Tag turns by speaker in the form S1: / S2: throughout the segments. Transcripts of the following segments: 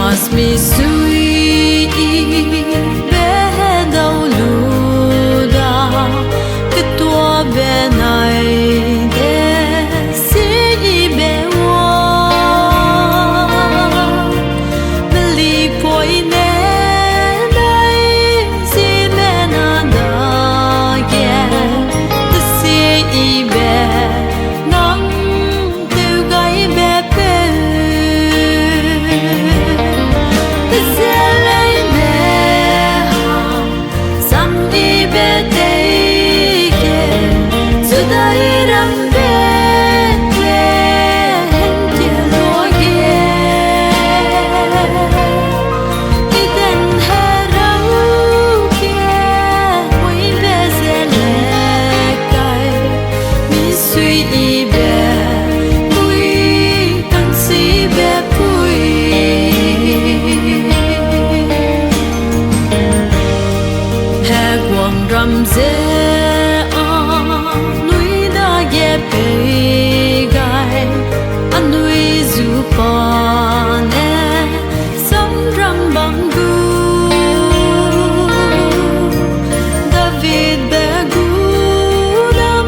S1: Misui hedau luda Getoa benai Dese yibe Wang Melipoine ziemna dage Dese yibe tewgai bepui leine dage Judairam Bethlehem keloa iden herau kemui leine misuiyibe phui kanchi bepui Wang ramze dage tewgai zupane samziuram bangu David begudam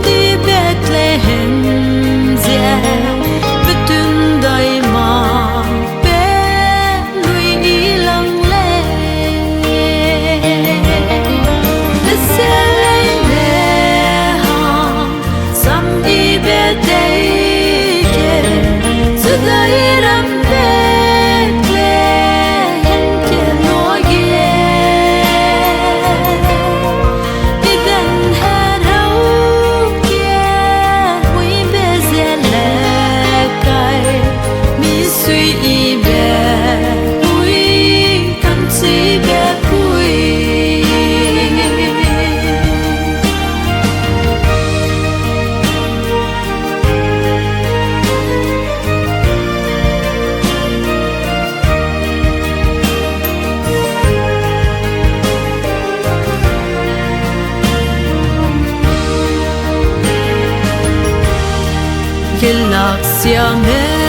S1: di Bethlehem betundai ma lui ilangle Dese leine samziube dage Judairam Bethlehem keloa iden herau kemui misuiyibe phui kanchi bepui Siame